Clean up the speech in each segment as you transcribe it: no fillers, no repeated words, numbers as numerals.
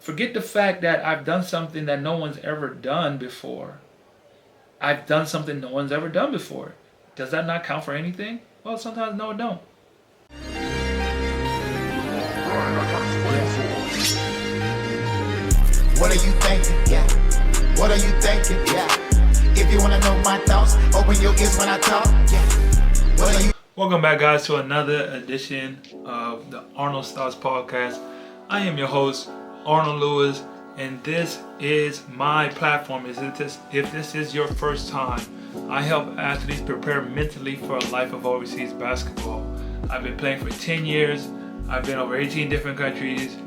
Forget the fact that I've done something that no one's ever done before. I've done something no one's ever done before. Does that not count for anything? Well, sometimes no, it don't. What are you thinking? Yeah. What are you thinking? Yeah. If you wanna know my thoughts, open your ears when I talk. Yeah. What are you? Welcome back, guys, to another edition of the Arnold's Thoughts Podcast. I am your host, Arnold Lewis, and this is my platform. If this is your first time, I help athletes prepare mentally for a life of overseas basketball. I've been playing for 10 years. I've been over 18 different countries,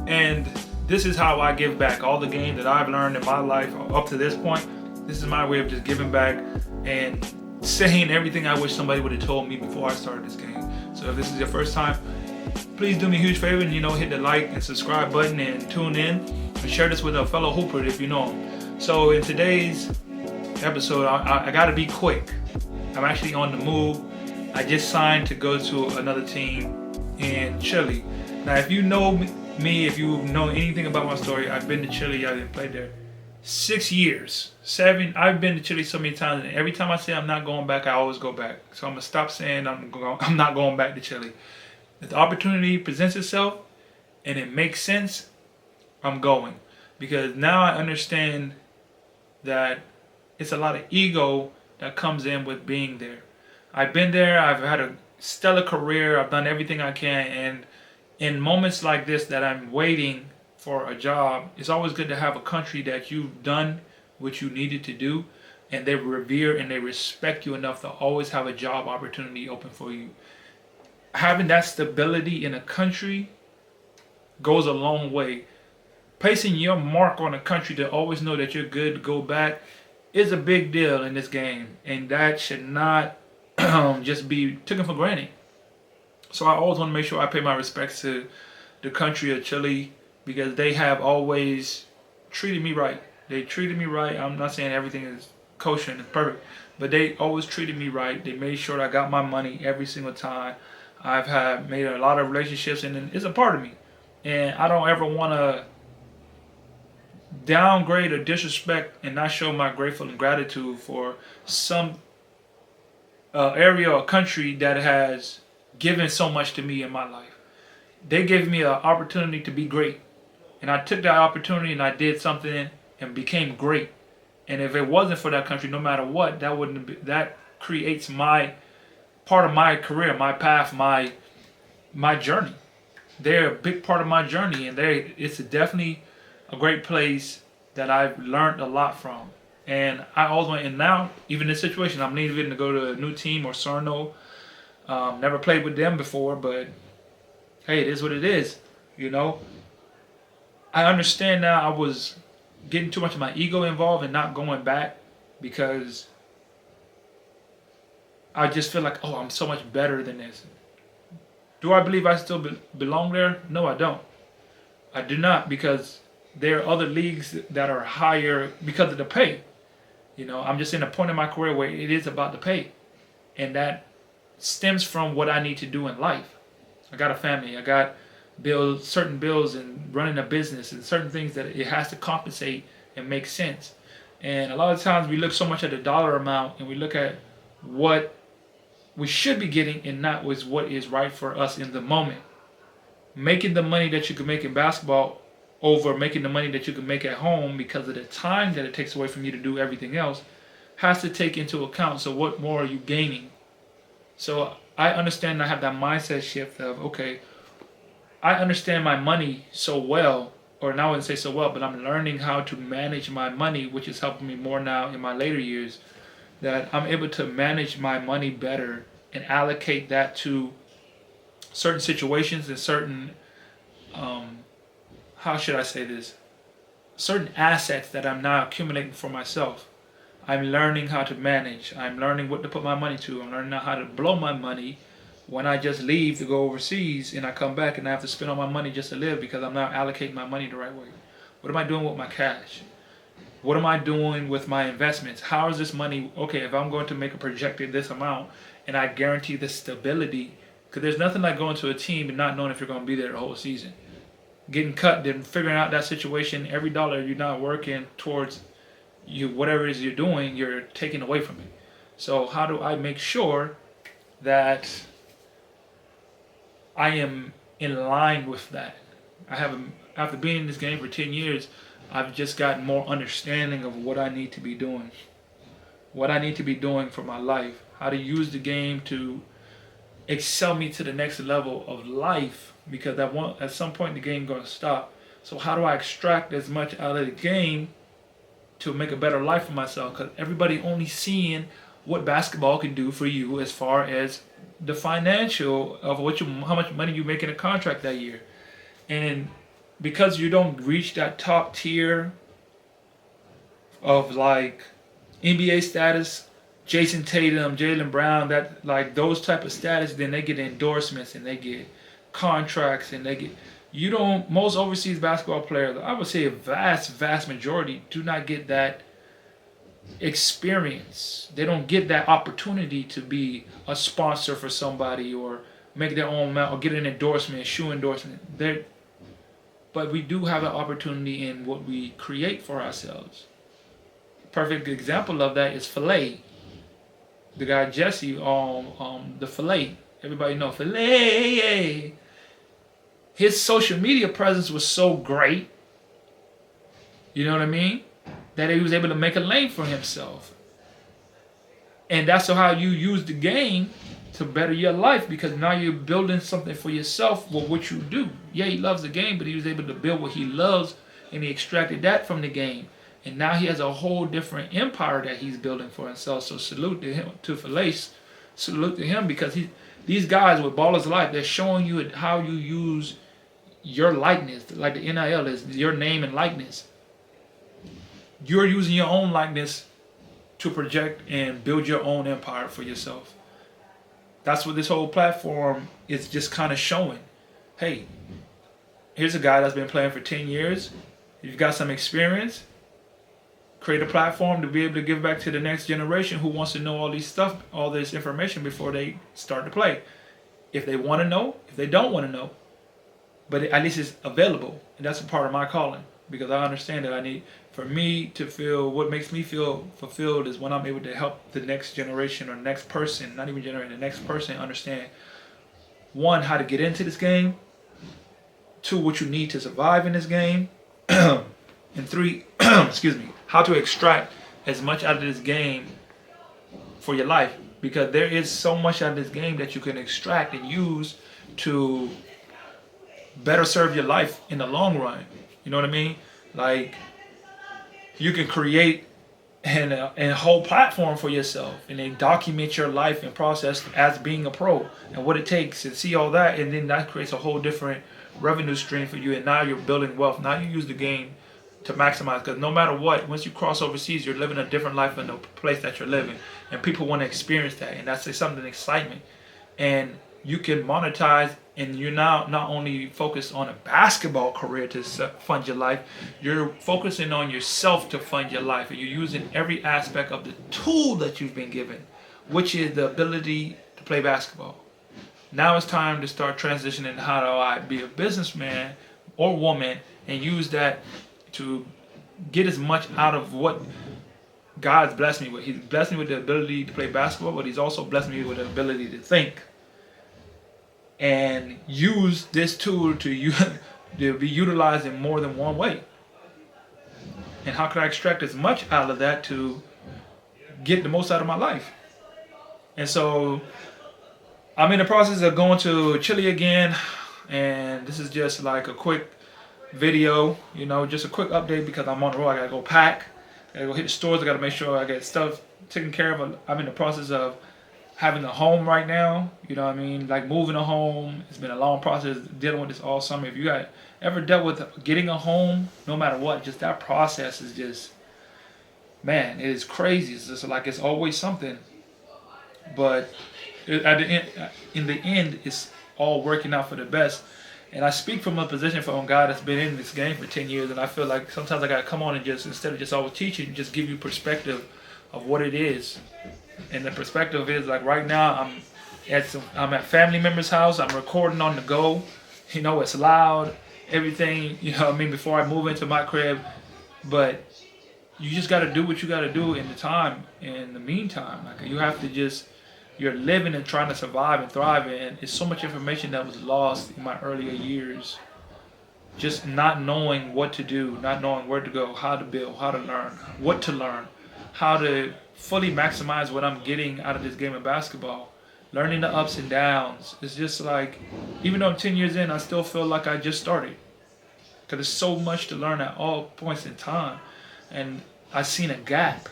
and this is how I give back. All the games that I've learned in my life up to this point, this is my way of just giving back and saying everything I wish somebody would have told me before I started this game. So if this is your first time, please do me a huge favor and hit the like and subscribe button and tune in and share this with a fellow hooper if you know him. So in today's episode, I gotta be quick. I'm actually on the move. I just signed to go to another team in Chile. Now if you know me, if you know anything about my story, I've been to Chile. I've played there 6 years, 7. I've been to Chile so many times, and every time I say I'm not going back, I always go back. So I'm gonna stop saying I'm not going back to Chile. If the opportunity presents itself and it makes sense, I'm going, because now I understand that it's a lot of ego that comes in with being there. I've been there. I've had a stellar career. I've done everything I can, and in moments like this that I'm waiting for a job, it's always good to have a country that you've done what you needed to do, and they revere and they respect you enough to always have a job opportunity open for you. Having that stability in a country goes a long way. Placing your mark on a country to always know that you're good to go back is a big deal in this game, and that should not just be taken for granted. So I always want to make sure I pay my respects to the country of Chile, because they have always treated me right. They treated me right. I'm not saying everything is kosher and it's perfect, but they always treated me right. They made sure I got my money every single time. I've made a lot of relationships, and it's a part of me. And I don't ever want to downgrade or disrespect and not show my grateful and gratitude for some area or country that has given so much to me in my life. They gave me an opportunity to be great, and I took that opportunity and I did something and became great. And if it wasn't for that country, no matter what, that creates my part of my career, my path, my journey. They're a big part of my journey, and it's definitely a great place that I've learned a lot from. And I always went, and now even in this situation, I'm leaving to go to a new team or Sarno. Never played with them before, but hey, it is what it is. I understand now I was getting too much of my ego involved and not going back, because I just feel like, I'm so much better than this. Do I believe I still belong there? No, I don't. I do not, because there are other leagues that are higher because of the pay. I'm just in a point in my career where it is about the pay, and that stems from what I need to do in life. I got a family. I got certain bills and running a business and certain things that it has to compensate and make sense. And a lot of times we look so much at the dollar amount, and we look at what we should be getting and not what is right for us in the moment. Making the money that you can make in basketball over making the money that you can make at home, because of the time that it takes away from you to do everything else, has to take into account. So what more are you gaining? So I understand, I have that mindset shift of, okay, I understand my money so well, or now I wouldn't say so well, but I'm learning how to manage my money, which is helping me more now in my later years, that I'm able to manage my money better and allocate that to certain situations and certain, how should I say this? Certain assets that I'm now accumulating for myself. I'm learning how to manage. I'm learning what to put my money to. I'm learning how to blow my money when I just leave to go overseas, and I come back and I have to spend all my money just to live, because I'm not allocating my money the right way. What am I doing with my cash? What am I doing with my investments? How is this money, okay, if I'm going to make a projected this amount and I guarantee the stability, because there's nothing like going to a team and not knowing if you're going to be there the whole season. getting cut, then figuring out that situation. Every dollar you're not working towards you, whatever it is you're doing, you're taking away from it. So how do I make sure that I am in line with that? After being in this game for 10 years, I've just gotten more understanding of what I need to be doing. What I need to be doing for my life. How to use the game to excel me to the next level of life, because at some point the game going to stop. So how do I extract as much out of the game to make a better life for myself? Because everybody only seeing what basketball can do for you as far as the financial of how much money you make in a contract that year. And because you don't reach that top tier of like NBA status, Jason Tatum, Jaylen Brown, that like those type of status, then they get endorsements and they get contracts and they get. You don't. Most overseas basketball players, I would say a vast majority, do not get that experience. They don't get that opportunity to be a sponsor for somebody or make their own amount or get an endorsement, shoe endorsement. But we do have an opportunity in what we create for ourselves. Perfect example of that is Filet. The guy Jesse on the Filet. Everybody know Filet. His social media presence was so great, you know what I mean, that he was able to make a lane for himself. And that's how you use the game to better your life, because now you're building something for yourself with what you do. Yeah, he loves the game, but he was able to build what he loves, and he extracted that from the game. And now he has a whole different empire that he's building for himself. So salute to him, to Felice. Salute to him, because these guys with Ballers Life, they're showing you how you use your likeness. Like the NIL is your name and likeness. You're using your own likeness to project and build your own empire for yourself. That's what this whole platform is just kind of showing. Hey, here's a guy that's been playing for 10 years. You've got some experience. Create a platform to be able to give back to the next generation who wants to know all this information before they start to play. If they want to know, if they don't want to know, but at least it's available. And that's a part of my calling, because I understand that for me to feel, what makes me feel fulfilled is when I'm able to help the next generation or next person, not even generation, the next person understand, one, how to get into this game, two, what you need to survive in this game, and three, excuse me, how to extract as much out of this game for your life, because there is so much out of this game that you can extract and use to better serve your life in the long run. You know what I mean? Like, you can create a whole platform for yourself and then document your life and process as being a pro and what it takes, and see all that, and then that creates a whole different revenue stream for you. And now you're building wealth. Now you use the game to maximize, because no matter what, once you cross overseas, you're living a different life in the place that you're living, and people want to experience that, and that's something, excitement. And you can monetize, and you're now not only focused on a basketball career to fund your life, you're focusing on yourself to fund your life, and you're using every aspect of the tool that you've been given, which is the ability to play basketball. Now it's time to start transitioning how do I be a businessman or woman and use that to get as much out of what God's blessed me with. He's blessed me with the ability to play basketball, but he's also blessed me with the ability to think and use this tool to be utilized in more than one way. And how can I extract as much out of that to get the most out of my life? And so I'm in the process of going to Chile again, and this is just like a quick video, just a quick update, because I'm on the road. I gotta go pack, I gotta go hit the stores, I gotta make sure I get stuff taken care of. I'm in the process of having a home right now, like moving a home. It's been a long process dealing with this all summer. If you ever dealt with getting a home, no matter what, just that process is just, man, it is crazy. It's just like it's always something, but in the end, it's all working out for the best. And I speak from a position from a guy that's been in this game for 10 years, and I feel like sometimes I got to come on and just, instead of just always teaching, just give you perspective of what it is. And the perspective is, like, right now I'm at family member's house. I'm recording on the go. It's loud. everything, before I move into my crib. But you just got to do what you got to do in the meantime. Like, you have to just, you're living and trying to survive and thrive. And it's so much information that was lost in my earlier years. Just not knowing what to do, not knowing where to go, how to build, how to learn, what to learn, how to fully maximize what I'm getting out of this game of basketball. Learning the ups and downs. It's just like, even though I'm 10 years in, I still feel like I just started. Because there's so much to learn at all points in time. And I seen a gap.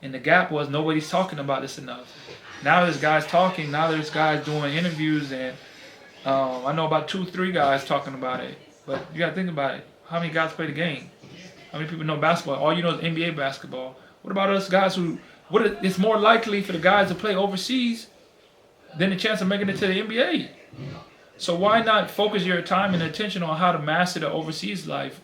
And the gap was nobody's talking about this enough. Now there's guys talking. Now there's guys doing interviews. And I know about 2-3 guys talking about it. But you got to think about it. How many guys play the game? How many people know basketball? All you know is NBA basketball. What about us guys who... It's more likely for the guys to play overseas than the chance of making it to the NBA. So why not focus your time and attention on how to master the overseas life?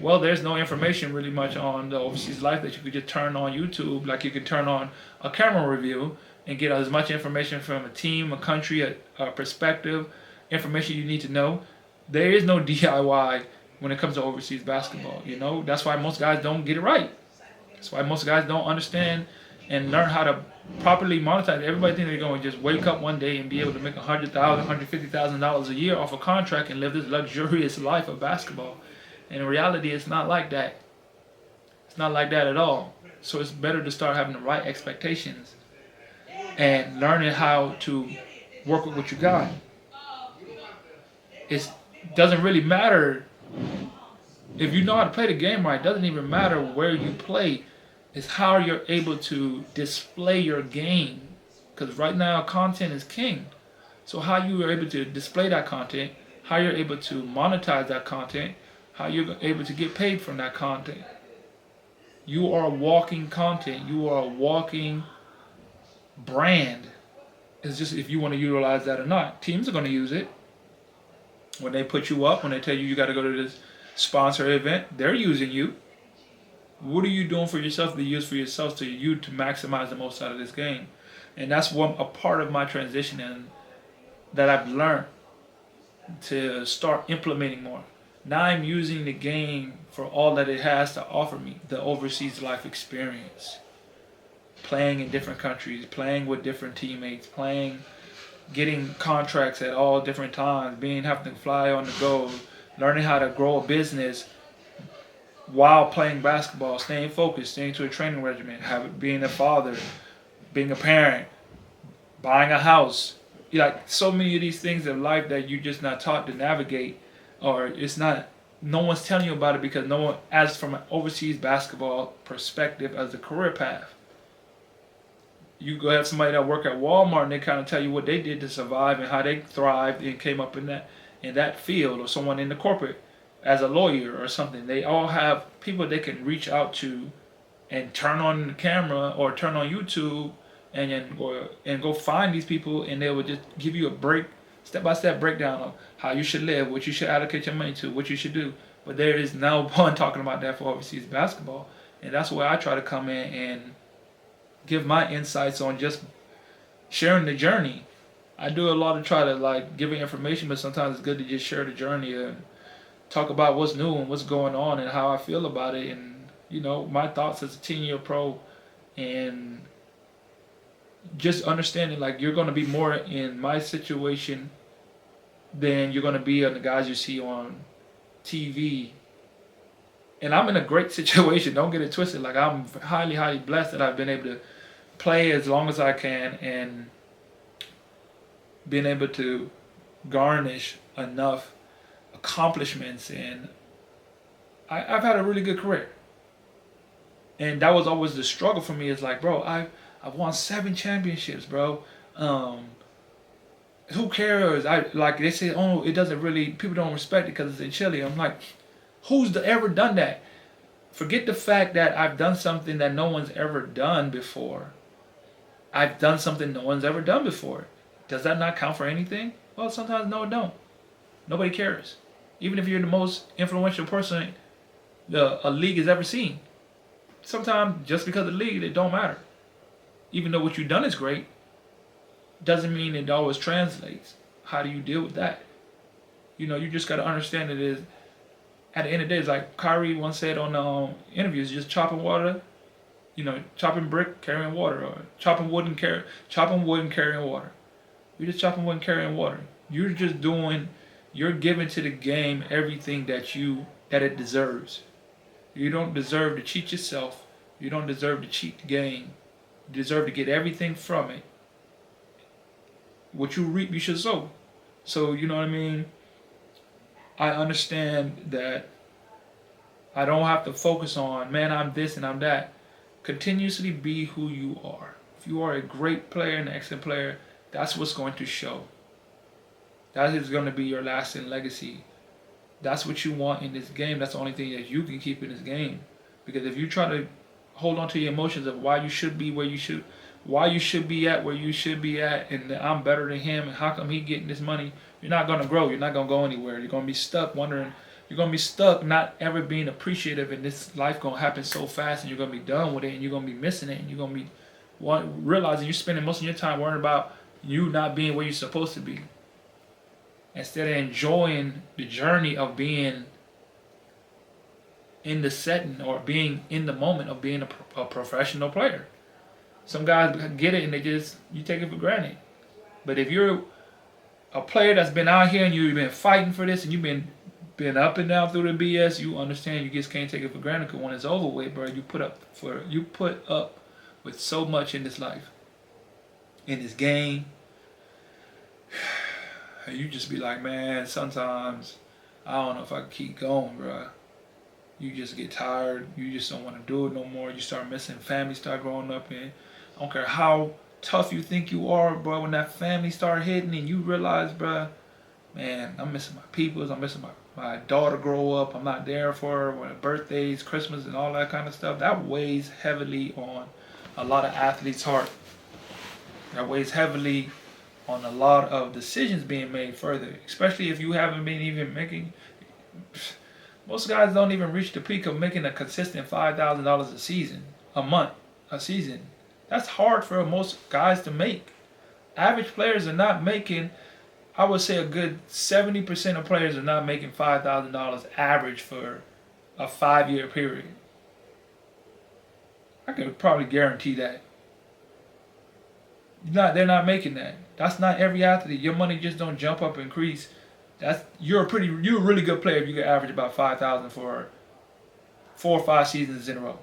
Well, there's no information really much on the overseas life that you could just turn on YouTube, like you could turn on a camera review and get as much information from a team, a country, a perspective, information you need to know. There is no DIY when it comes to overseas basketball. That's why most guys don't get it right. That's why most guys don't understand and learn how to properly monetize. Everybody thinks they're going to just wake up one day and be able to make $100,000, $150,000 a year off a contract and live this luxurious life of basketball. And in reality, it's not like that. It's not like that at all. So it's better to start having the right expectations and learning how to work with what you got. It doesn't really matter if you know how to play the game right. It doesn't even matter where you play. It's how you're able to display your game. Because right now, content is king. So how you are able to display that content, how you're able to monetize that content, how you're able to get paid from that content. You are walking content. You are a walking brand. It's just if you want to utilize that or not. Teams are going to use it. When they put you up, when they tell you got to go to this sponsor event, they're using you. What are you doing for yourself to use for yourself to maximize the most out of this game? And that's a part of my transition and that I've learned to start implementing more. Now I'm using the game for all that it has to offer me, the overseas life experience. Playing in different countries, playing with different teammates, getting contracts at all different times, having to fly on the go, learning how to grow a business while playing basketball, staying focused, staying to a training regimen, being a father, being a parent, buying a house. Like so many of these things in life that you're just not taught to navigate, or no one's telling you about it because no one, as from an overseas basketball perspective, as a career path. You go have somebody that work at Walmart and they kind of tell you what they did to survive and how they thrived and came up in that field, or someone in the corporate as a lawyer or something. They all have people they can reach out to and turn on the camera or turn on YouTube and go find these people, and they will just give you a step-by-step breakdown of how you should live, what you should allocate your money to, what you should do. But there is no one talking about that for overseas basketball. And that's where I try to come in and give my insights on just sharing the journey. I do a lot to try to give information, but sometimes it's good to just share the journey and talk about what's new and what's going on and how I feel about it, and my thoughts as a 10-year pro, and just understanding you're going to be more in my situation than you're going to be on the guys you see on TV. And I'm in a great situation, don't get it twisted. I'm highly, highly blessed that I've been able to play as long as I can and being able to garnish enough accomplishments, and I've had a really good career. And that was always the struggle for me. Is bro, I've won 7 championships, bro. Who cares? They say, oh, it doesn't really, people don't respect it because it's in Chile. I'm like, who's ever done that? Forget the fact that I've done something that no one's ever done before. I've done something no one's ever done before. Does that not count for anything? Well, sometimes no, it don't. Nobody cares. Even if you're the most influential person a league has ever seen. Sometimes just because of the league, it don't matter. Even though what you've done is great, doesn't mean it always translates. How do you deal with that? You just got to understand at the end of the day, it's like Kyrie once said on interviews, just chopping water, chopping brick, carrying water, or chopping wood and carrying water. You're just chopping wood and carrying water. You're giving to the game everything that it deserves. You don't deserve to cheat yourself. You don't deserve to cheat the game. You deserve to get everything from it. What you reap, you should sow. So, you know what I mean? I understand that I don't have to focus on, man, I'm this and I'm that. Continuously be who you are. If you are a great player and an excellent player, that's what's going to show. That is going to be your lasting legacy. That's what you want in this game. That's the only thing that you can keep in this game. Because if you try to hold on to your emotions of why you should be where you should be at where you should be at, and I'm better than him, and how come he getting this money, you're not going to grow. You're not going to go anywhere. You're going to be stuck wondering. You're going to be stuck not ever being appreciative, and this life going to happen so fast, and you're going to be done with it, and you're going to be missing it, and you're going to be realizing you're spending most of your time worrying about you not being where you're supposed to be, instead of enjoying the journey of being in the setting or being in the moment of being a professional player. Some guys get it and you take it for granted. But if you're a player that's been out here and you've been fighting for this and you've been up and down through the BS, you understand you just can't take it for granted, because when it's over with, bro, you put up with so much in this life, in this game. And you just be like, man, sometimes I don't know if I can keep going, bro. You just get tired. You just don't want to do it no more. You start missing family, start growing up, and I don't care how tough you think you are, bro. When that family start hitting and you realize, bro, man, I'm missing my peoples. I'm missing my daughter grow up. I'm not there for her when her birthdays, Christmas, and all that kind of stuff. That weighs heavily on a lot of athletes' heart. That weighs heavily on a lot of decisions being made further, especially if you haven't been even making. Most guys don't even reach the peak of making a consistent $5,000 a season. That's hard for most guys to make. Average players are not making, I would say a good 70% of players are not making $5,000 average for a 5-year period. I could probably guarantee that. They're not making that. That's not every athlete. Your money just don't jump up and increase. You're a really good player if you can average about $5,000 for 4 or 5 seasons in a row.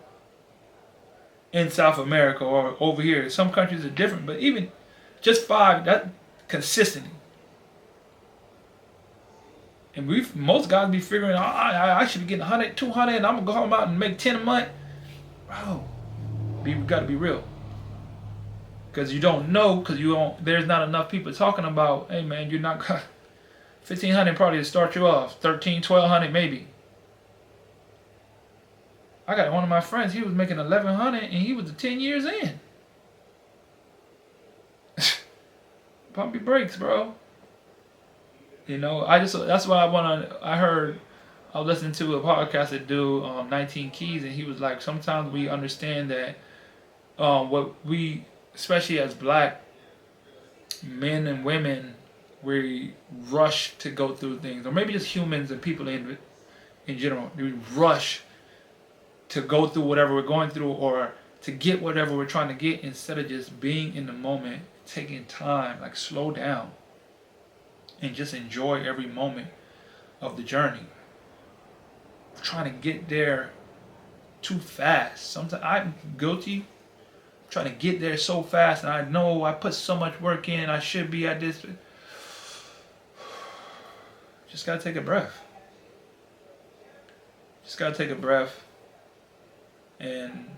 In South America or over here, some countries are different, but even just 5, that consistently. And most guys be figuring, I should be getting 100, 200, and I'm gonna go home out and make 10 a month. Bro, you gotta be real. Because you don't know, there's not enough people talking about, hey man, you're not gonna, 1,500 probably to start you off, 1,300, 1,200 maybe. I got one of my friends, he was making 1,100 and he was 10 years in. Pump your brakes, bro. That's why I was listening to a podcast that do 19 Keys, and he was like, sometimes we understand that what we, especially as black men and women, we rush to go through things, or maybe just humans and people in general, we rush to go through whatever we're going through or to get whatever we're trying to get, instead of just being in the moment, taking time, like slow down and just enjoy every moment of the journey. We're trying to get there too fast. Sometimes I'm guilty trying to get there so fast, and I know I put so much work in, I should be at this. Just gotta take a breath. And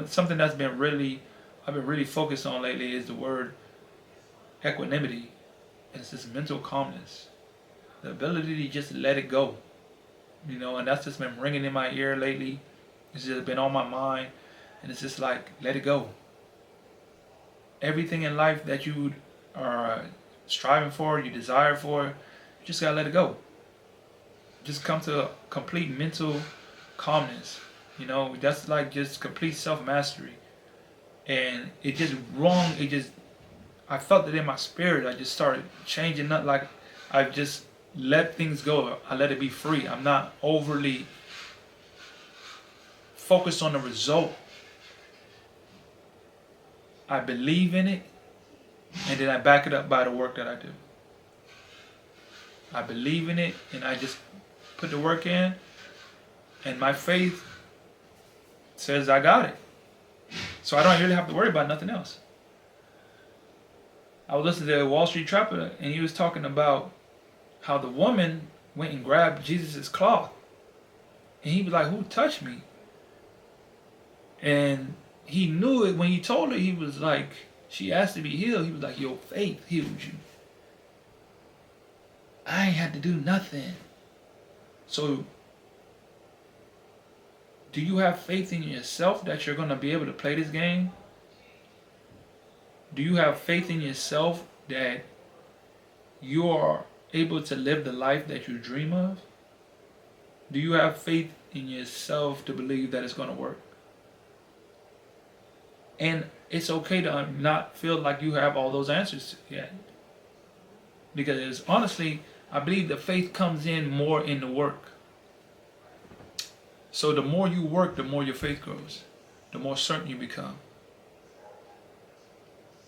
something that's I've been really focused on lately is the word equanimity. And it's this mental calmness, the ability to just let it go, and that's just been ringing in my ear lately. It's just been on my mind, and it's just like, let it go. Everything in life that you are striving for, you desire for, you just gotta let it go. Just come to a complete mental calmness. That's like just complete self-mastery. And it just I felt it in my spirit. I just started changing up. Like I just let things go. I let it be free. I'm not overly focused on the result. I believe in it, and then I back it up by the work that I do. I believe in it, and I just put the work in, and my faith says I got it. So I don't really have to worry about nothing else. I was listening to Wall Street Trapper, and he was talking about how the woman went and grabbed Jesus' cloth. And he was like, who touched me? And he knew it when he told her. He was like, she asked to be healed. He was like, your faith healed you. I ain't had to do nothing. So, do you have faith in yourself that you're going to be able to play this game? Do you have faith in yourself that you are able to live the life that you dream of? Do you have faith in yourself to believe that it's going to work? And it's okay to not feel like you have all those answers yet. Because honestly, I believe the faith comes in more in the work. So the more you work, the more your faith grows. The more certain you become.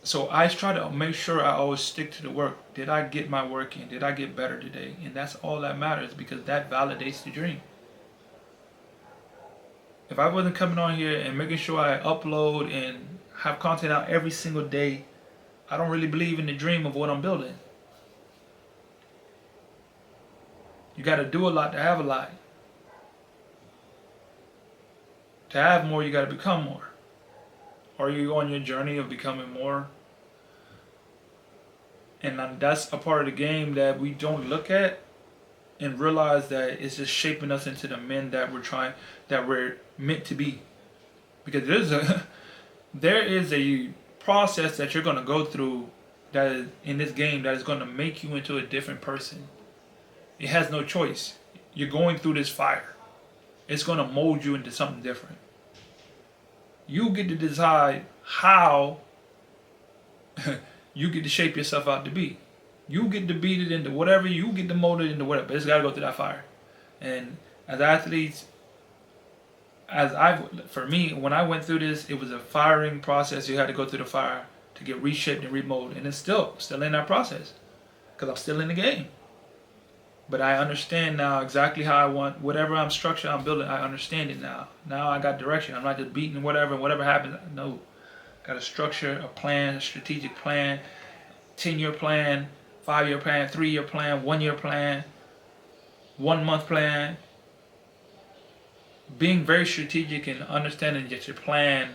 So I try to make sure I always stick to the work. Did I get my work in? Did I get better today? And that's all that matters, because that validates the dream. If I wasn't coming on here and making sure I upload and have content out every single day, I don't really believe in the dream of what I'm building. You got to do a lot to have a lot. To have more, you got to become more. Are you on your journey of becoming more? And that's a part of the game that we don't look at and realize that it's just shaping us into the men that we're meant to be. Because there is a process that you're going to go through that is in this game that is going to make you into a different person. It has no choice. You're going through this fire. It's going to mold you into something different. You get to decide how you get to shape yourself out to be. You get to beat it into whatever, you get to mold it into whatever, but it's got to go through that fire. And as athletes, for me, when I went through this, it was a firing process. You had to go through the fire to get reshaped and remolded. And it's still in that process, because I'm still in the game. But I understand now exactly how I want, whatever I'm building, I understand it now. Now I got direction. I'm not just beating whatever, and whatever happens. No. Got a structure, a plan, a strategic plan, 10-year plan, 5-year plan, 3-year plan, 1-year plan, 1-month plan. Being very strategic and understanding that your plan,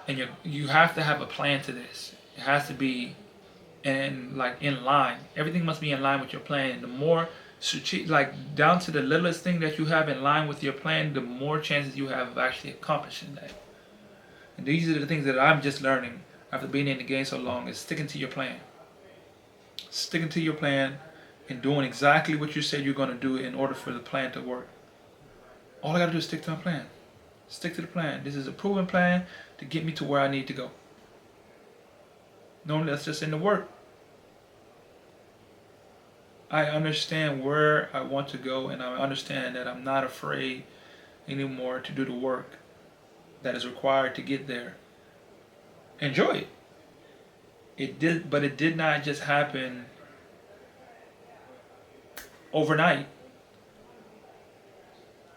and you have to have a plan to this. It has to be in line. Everything must be in line with your plan. The more down to the littlest thing that you have in line with your plan, the more chances you have of actually accomplishing that. And these are the things that I'm just learning after being in the game so long, is sticking to your plan. Sticking to your plan and doing exactly what you said you're going to do in order for the plan to work. All I got to do is stick to my plan. Stick to the plan. This is a proven plan to get me to where I need to go. Normally that's just in the work. I understand where I want to go, and I understand that I'm not afraid anymore to do the work that is required to get there. Enjoy it. But it did not just happen overnight.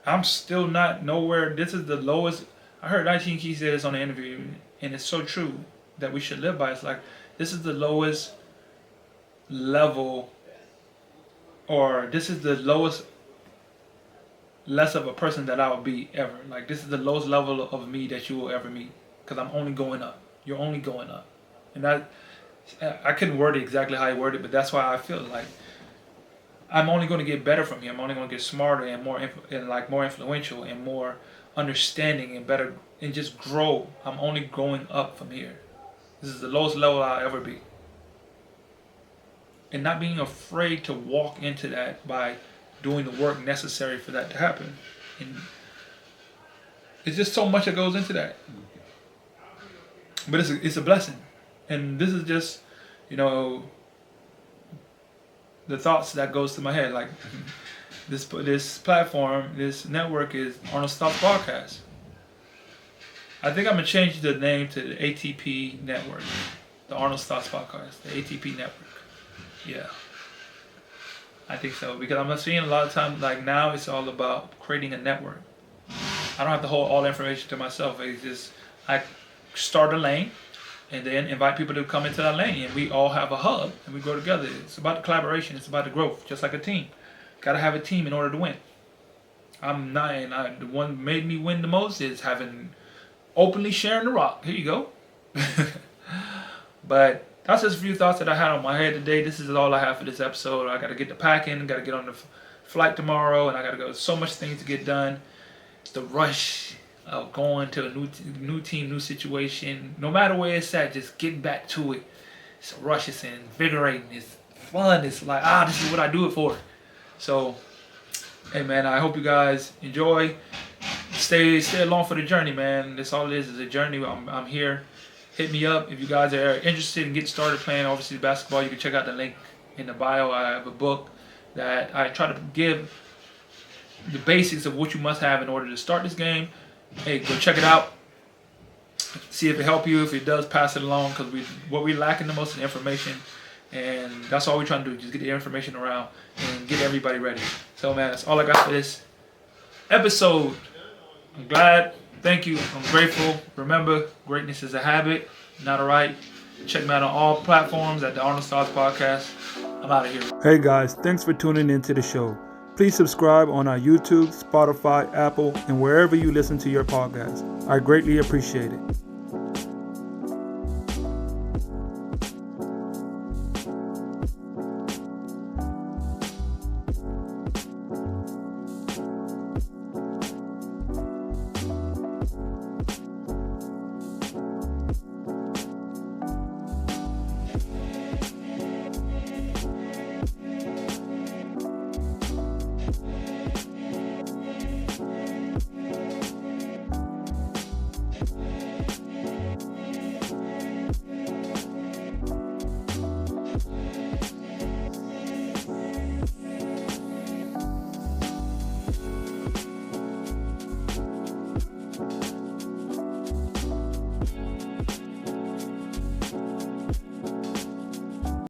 I'm still not nowhere. This is the lowest. I heard 19 Key say this on the interview, and it's so true that we should live by. It's like, this is the lowest level, or this is the lowest, less of a person that I will be ever. Like, this is the lowest level of me that you will ever meet, because I'm only going up. You're only going up. And I couldn't word it exactly how I worded it, but that's why I feel like I'm only going to get better from here. I'm only going to get smarter and more influential and more understanding and better, and just grow. I'm only going up from here. This is the lowest level I'll ever be. And not being afraid to walk into that by doing the work necessary for that to happen. And it's just so much that goes into that. But it's a blessing. And this is just, the thoughts that goes through my head. Like this platform, this network is Arnold Stars Podcast. I think I'm gonna change the name to the ATP Network, the Arnold Stars Podcast, the ATP Network. Yeah, I think so, because I'm seeing a lot of times, like now it's all about creating a network. I don't have to hold all the information to myself. It's just I start a lane and then invite people to come into that lane, and we all have a hub and we grow together. It's about the collaboration. It's about the growth, just like a team. Got to have a team in order to win. The one made me win the most is having openly sharing the rock. Here you go. But that's just a few thoughts that I had on my head today. This is all I have for this episode. I got to get the packing, got to get on the flight tomorrow, and I got to go. So much things to get done. The rush of going to a new team, new situation. No matter where it's at, just getting back to it. It's a rush. It's invigorating. It's fun. It's like, this is what I do it for. So, hey man, I hope you guys enjoy. Stay along for the journey, man. That's all it is a journey. I'm here. Hit me up if you guys are interested in getting started playing obviously basketball. You can check out the link in the bio. I have a book that I try to give the basics of what you must have in order to start this game. Hey, go check it out. See if it helps you. If it does, pass it along, because what we're lacking the most is information, and that's all we're trying to do. Just get the information around and get everybody ready. So man, that's all I got for this episode. I'm glad. Thank you. I'm grateful. Remember, greatness is a habit, not a right. Check me out on all platforms at the Arnold Stars Podcast. I'm out of here. Hey guys, thanks for tuning into the show. Please subscribe on our YouTube, Spotify, Apple, and wherever you listen to your podcast. I greatly appreciate it.